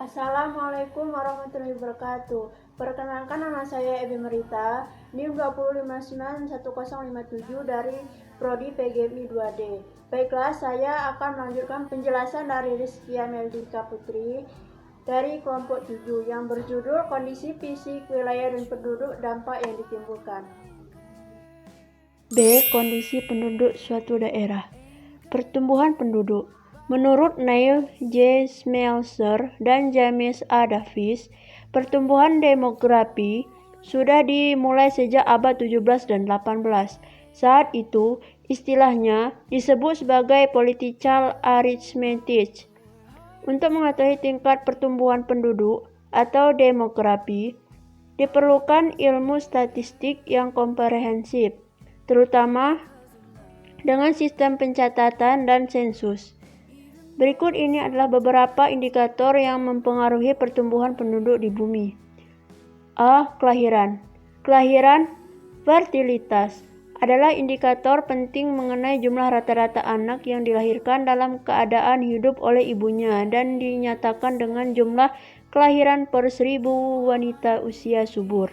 Assalamualaikum warahmatullahi wabarakatuh. Perkenalkan, nama saya Ebi Merita, NIM 2591057 dari Prodi PGMI 2D. Baiklah, saya akan melanjutkan penjelasan dari Rizkia Meldika Putri dari kelompok 7 yang berjudul Kondisi Fisik Wilayah dan Penduduk, Dampak yang Ditimbulkan. B. Kondisi penduduk suatu daerah. Pertumbuhan penduduk. Menurut Neil J. Schmelzer dan James A. Davis, pertumbuhan demografi sudah dimulai sejak abad 17 dan 18. Saat itu, istilahnya disebut sebagai political arithmetic. Untuk mengetahui tingkat pertumbuhan penduduk atau demografi, diperlukan ilmu statistik yang komprehensif, terutama dengan sistem pencatatan dan sensus. Berikut ini adalah beberapa indikator yang mempengaruhi pertumbuhan penduduk di bumi. A. Kelahiran. Kelahiran fertilitas adalah indikator penting mengenai jumlah rata-rata anak yang dilahirkan dalam keadaan hidup oleh ibunya dan dinyatakan dengan jumlah kelahiran per 1000 wanita usia subur.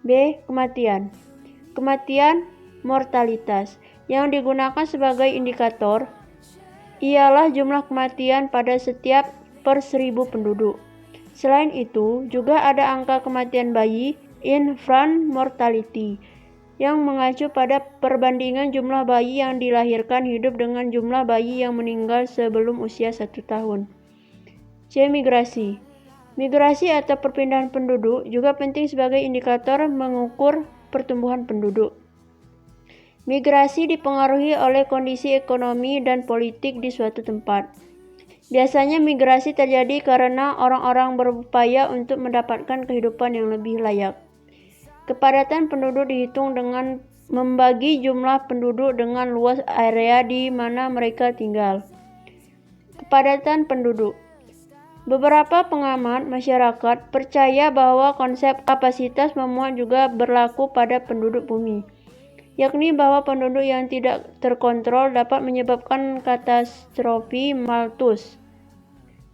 B. Kematian. Kematian mortalitas yang digunakan sebagai indikator ialah jumlah kematian pada setiap per 1000 penduduk. Selain itu, juga ada angka kematian bayi, infant mortality, yang mengacu pada perbandingan jumlah bayi yang dilahirkan hidup dengan jumlah bayi yang meninggal sebelum usia 1 tahun. C. Migrasi. Migrasi atau perpindahan penduduk juga penting sebagai indikator mengukur pertumbuhan penduduk. Migrasi dipengaruhi oleh kondisi ekonomi dan politik di suatu tempat. Biasanya migrasi terjadi karena orang-orang berupaya untuk mendapatkan kehidupan yang lebih layak. Kepadatan penduduk dihitung dengan membagi jumlah penduduk dengan luas area di mana mereka tinggal. Kepadatan penduduk. Beberapa pengamat masyarakat percaya bahwa konsep kapasitas memuat juga berlaku pada penduduk bumi, yakni bahwa penduduk yang tidak terkontrol dapat menyebabkan katastrofi maletus.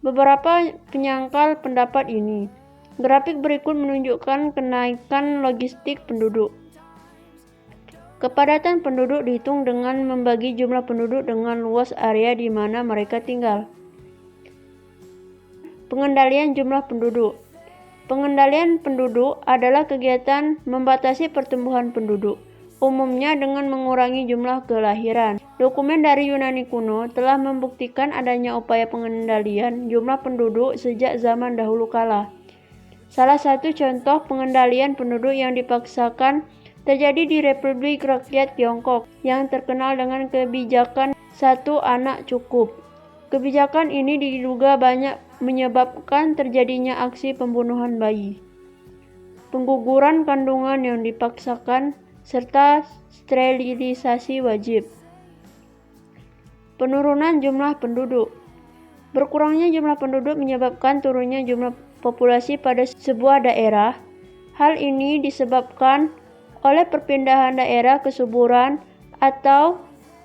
Beberapa penyangkal pendapat ini. Grafik berikut menunjukkan kenaikan logistik penduduk. Kepadatan penduduk dihitung dengan membagi jumlah penduduk dengan luas area di mana mereka tinggal. Pengendalian jumlah penduduk. Pengendalian penduduk adalah kegiatan membatasi pertumbuhan penduduk, umumnya dengan mengurangi jumlah kelahiran. Dokumen dari Yunani kuno telah membuktikan adanya upaya pengendalian jumlah penduduk sejak zaman dahulu kala. Salah satu contoh pengendalian penduduk yang dipaksakan terjadi di Republik Rakyat Tiongkok yang terkenal dengan kebijakan satu anak cukup. Kebijakan ini diduga banyak menyebabkan terjadinya aksi pembunuhan bayi, pengguguran kandungan yang dipaksakan, serta sterilisasi wajib. Penurunan jumlah penduduk. Berkurangnya jumlah penduduk menyebabkan turunnya jumlah populasi pada sebuah daerah. Hal ini disebabkan oleh perpindahan daerah kesuburan atau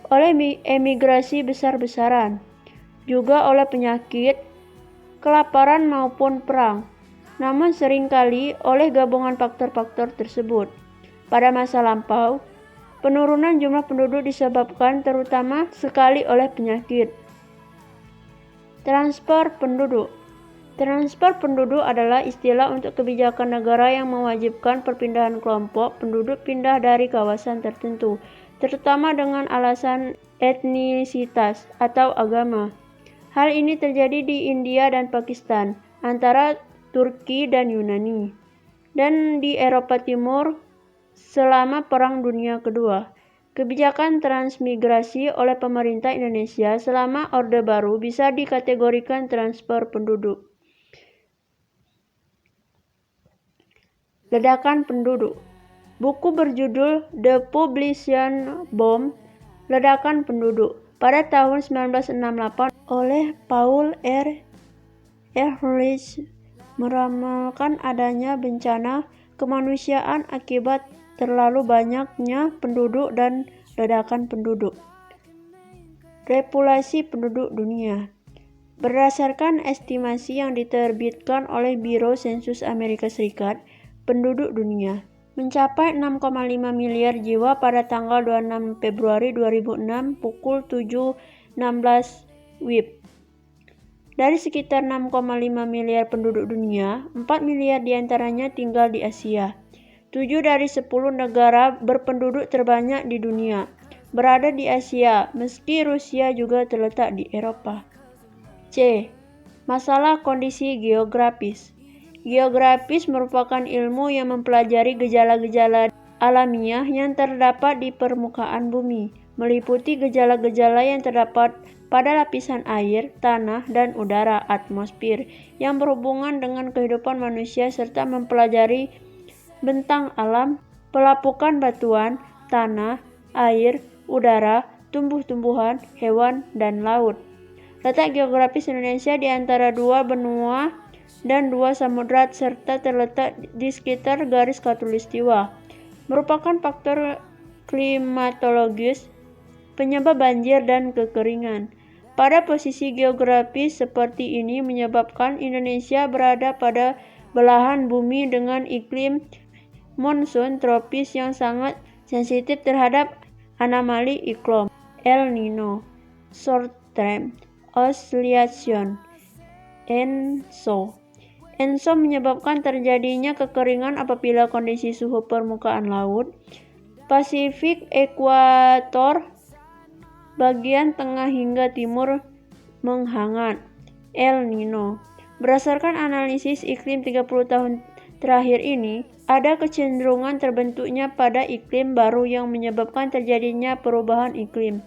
oleh emigrasi besar-besaran, juga oleh penyakit, kelaparan maupun perang. Namun seringkali oleh gabungan faktor-faktor tersebut. Pada masa lampau, penurunan jumlah penduduk disebabkan terutama sekali oleh penyakit. Transfer penduduk. Transfer penduduk adalah istilah untuk kebijakan negara yang mewajibkan perpindahan kelompok penduduk pindah dari kawasan tertentu, terutama dengan alasan etnisitas atau agama. Hal ini terjadi di India dan Pakistan, antara Turki dan Yunani, dan di Eropa Timur selama Perang Dunia Kedua. Kebijakan transmigrasi oleh pemerintah Indonesia selama Orde Baru bisa dikategorikan transfer penduduk. Ledakan penduduk. Buku berjudul The Population Bomb, Ledakan Penduduk, pada tahun 1968 oleh Paul R. Ehrlich meramalkan adanya bencana kemanusiaan akibat terlalu banyaknya penduduk dan ledakan penduduk. Repopulasi penduduk dunia. Berdasarkan estimasi yang diterbitkan oleh Biro Sensus Amerika Serikat, penduduk dunia mencapai 6,5 miliar jiwa pada tanggal 26 Februari 2006 pukul 7.16 WIB. Dari sekitar 6,5 miliar penduduk dunia, 4 miliar diantaranya tinggal di Asia. 7 dari 10 negara berpenduduk terbanyak di dunia berada di Asia, meski Rusia juga terletak di Eropa. C. Masalah kondisi geografis. Geografis merupakan ilmu yang mempelajari gejala-gejala alamiah yang terdapat di permukaan bumi, meliputi gejala-gejala yang terdapat pada lapisan air, tanah, dan udara atmosfer yang berhubungan dengan kehidupan manusia serta mempelajari bentang alam, pelapukan batuan, tanah, air, udara, tumbuh-tumbuhan, hewan, dan laut. Letak geografis Indonesia di antara dua benua dan dua samudra serta terletak di sekitar garis khatulistiwa. Merupakan faktor klimatologis, penyebab banjir dan kekeringan. Pada posisi geografis seperti ini menyebabkan Indonesia berada pada belahan bumi dengan iklim monsun tropis yang sangat sensitif terhadap anomali iklim El Nino, short-term oscillation, ENSO. ENSO menyebabkan terjadinya kekeringan apabila kondisi suhu permukaan laut Pasifik ekuator bagian tengah hingga timur menghangat. El Nino. Berdasarkan analisis iklim 30 tahun terakhir ini, ada kecenderungan terbentuknya pada iklim baru yang menyebabkan terjadinya perubahan iklim.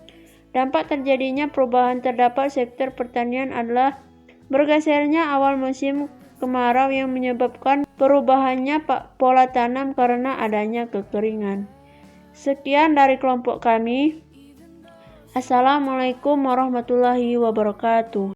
Dampak terjadinya perubahan terdapat sektor pertanian adalah bergesernya awal musim kemarau yang menyebabkan perubahannya pola tanam karena adanya kekeringan. Sekian dari kelompok kami. Assalamualaikum warahmatullahi wabarakatuh.